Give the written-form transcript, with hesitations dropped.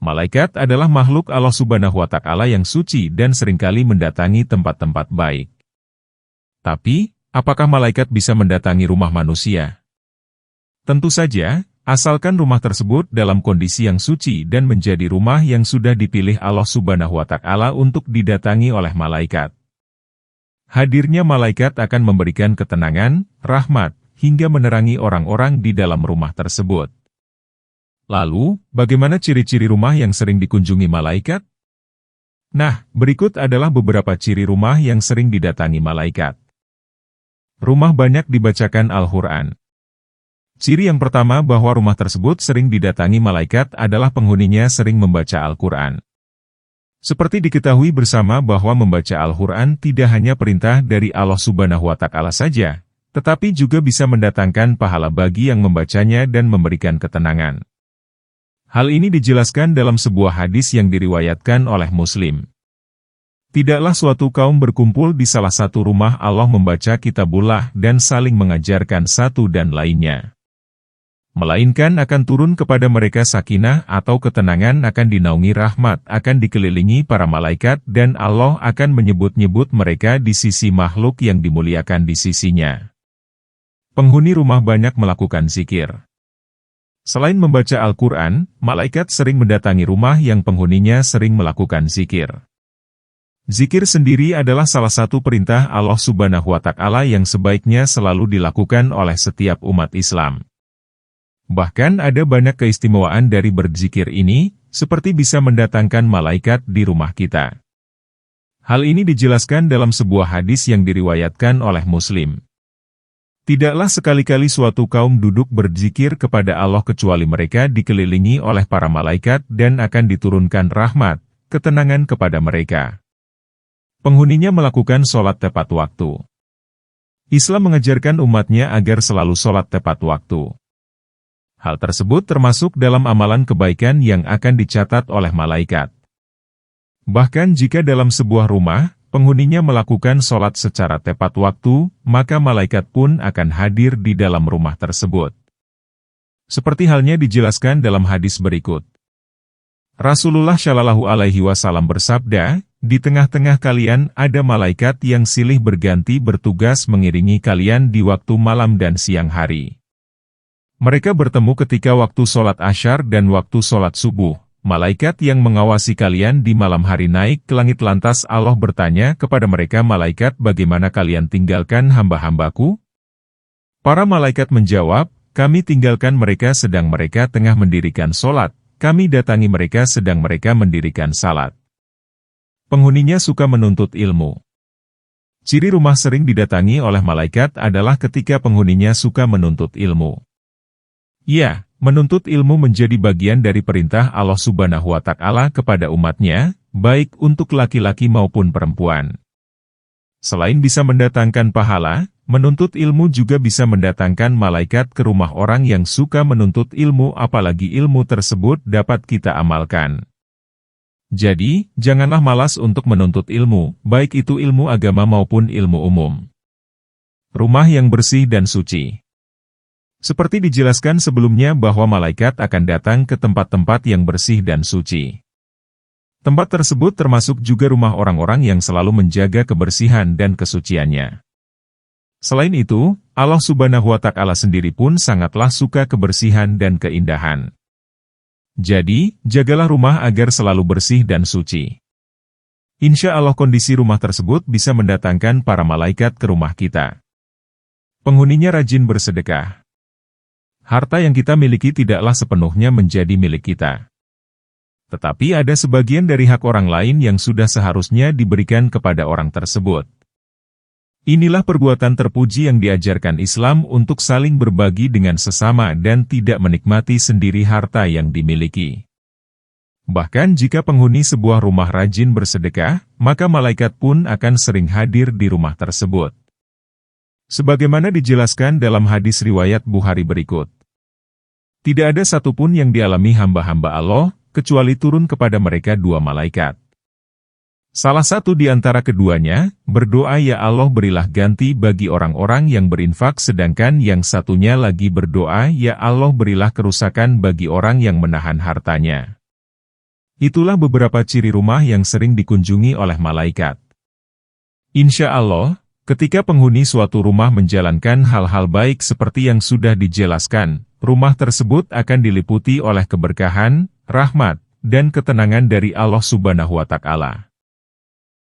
Malaikat adalah makhluk Allah Subhanahu wa Ta'ala yang suci dan seringkali mendatangi tempat-tempat baik. Tapi, apakah malaikat bisa mendatangi rumah manusia? Tentu saja, asalkan rumah tersebut dalam kondisi yang suci dan menjadi rumah yang sudah dipilih Allah Subhanahu wa Ta'ala untuk didatangi oleh malaikat. Hadirnya malaikat akan memberikan ketenangan, rahmat, hingga menerangi orang-orang di dalam rumah tersebut. Lalu, bagaimana ciri-ciri rumah yang sering dikunjungi malaikat? Nah, berikut adalah beberapa ciri rumah yang sering didatangi malaikat. Rumah banyak dibacakan Al-Quran. Ciri yang pertama bahwa rumah tersebut sering didatangi malaikat adalah penghuninya sering membaca Al-Quran. Seperti diketahui bersama bahwa membaca Al-Quran tidak hanya perintah dari Allah Subhanahu wa Ta'ala saja, tetapi juga bisa mendatangkan pahala bagi yang membacanya dan memberikan ketenangan. Hal ini dijelaskan dalam sebuah hadis yang diriwayatkan oleh Muslim. Tidaklah suatu kaum berkumpul di salah satu rumah Allah membaca kitabullah dan saling mengajarkan satu dan lainnya. Melainkan akan turun kepada mereka sakinah atau ketenangan, akan dinaungi rahmat, akan dikelilingi para malaikat, dan Allah akan menyebut-nyebut mereka di sisi makhluk yang dimuliakan di sisinya. Penghuni rumah banyak melakukan zikir. Selain membaca Al-Quran, malaikat sering mendatangi rumah yang penghuninya sering melakukan zikir. Zikir sendiri adalah salah satu perintah Allah Subhanahu wa Ta'ala yang sebaiknya selalu dilakukan oleh setiap umat Islam. Bahkan ada banyak keistimewaan dari berzikir ini, seperti bisa mendatangkan malaikat di rumah kita. Hal ini dijelaskan dalam sebuah hadis yang diriwayatkan oleh Muslim. Tidaklah sekali-kali suatu kaum duduk berzikir kepada Allah kecuali mereka dikelilingi oleh para malaikat dan akan diturunkan rahmat, ketenangan kepada mereka. Penghuninya melakukan sholat tepat waktu. Islam mengajarkan umatnya agar selalu sholat tepat waktu. Hal tersebut termasuk dalam amalan kebaikan yang akan dicatat oleh malaikat. Bahkan jika dalam sebuah rumah, penghuninya melakukan sholat secara tepat waktu, maka malaikat pun akan hadir di dalam rumah tersebut. Seperti halnya dijelaskan dalam hadis berikut. Rasulullah Shallallahu Alaihi Wasallam bersabda, di tengah-tengah kalian ada malaikat yang silih berganti bertugas mengiringi kalian di waktu malam dan siang hari. Mereka bertemu ketika waktu sholat asyar dan waktu sholat subuh. Malaikat yang mengawasi kalian di malam hari naik ke langit, lantas Allah bertanya kepada mereka, malaikat, bagaimana kalian tinggalkan hamba-hambaku? Para malaikat menjawab, kami tinggalkan mereka sedang mereka tengah mendirikan sholat, kami datangi mereka sedang mereka mendirikan salat. Penghuninya suka menuntut ilmu. Ciri rumah sering didatangi oleh malaikat adalah ketika penghuninya suka menuntut ilmu. Ya, menuntut ilmu menjadi bagian dari perintah Allah Subhanahu wa Ta'ala kepada umatnya, baik untuk laki-laki maupun perempuan. Selain bisa mendatangkan pahala, menuntut ilmu juga bisa mendatangkan malaikat ke rumah orang yang suka menuntut ilmu, apalagi ilmu tersebut dapat kita amalkan. Jadi, janganlah malas untuk menuntut ilmu, baik itu ilmu agama maupun ilmu umum. Rumah yang bersih dan suci. Seperti dijelaskan sebelumnya bahwa malaikat akan datang ke tempat-tempat yang bersih dan suci. Tempat tersebut termasuk juga rumah orang-orang yang selalu menjaga kebersihan dan kesuciannya. Selain itu, Allah Subhanahu wa Ta'ala sendiri pun sangatlah suka kebersihan dan keindahan. Jadi, jagalah rumah agar selalu bersih dan suci. Insya Allah kondisi rumah tersebut bisa mendatangkan para malaikat ke rumah kita. Penghuninya rajin bersedekah. Harta yang kita miliki tidaklah sepenuhnya menjadi milik kita. Tetapi ada sebagian dari hak orang lain yang sudah seharusnya diberikan kepada orang tersebut. Inilah perbuatan terpuji yang diajarkan Islam untuk saling berbagi dengan sesama dan tidak menikmati sendiri harta yang dimiliki. Bahkan jika penghuni sebuah rumah rajin bersedekah, maka malaikat pun akan sering hadir di rumah tersebut. Sebagaimana dijelaskan dalam hadis riwayat Bukhari berikut. Tidak ada satupun yang dialami hamba-hamba Allah, kecuali turun kepada mereka dua malaikat. Salah satu di antara keduanya, berdoa, ya Allah berilah ganti bagi orang-orang yang berinfak, sedangkan yang satunya lagi berdoa, ya Allah berilah kerusakan bagi orang yang menahan hartanya. Itulah beberapa ciri rumah yang sering dikunjungi oleh malaikat. Insya Allah, ketika penghuni suatu rumah menjalankan hal-hal baik seperti yang sudah dijelaskan, rumah tersebut akan diliputi oleh keberkahan, rahmat, dan ketenangan dari Allah Subhanahu wa Ta'ala.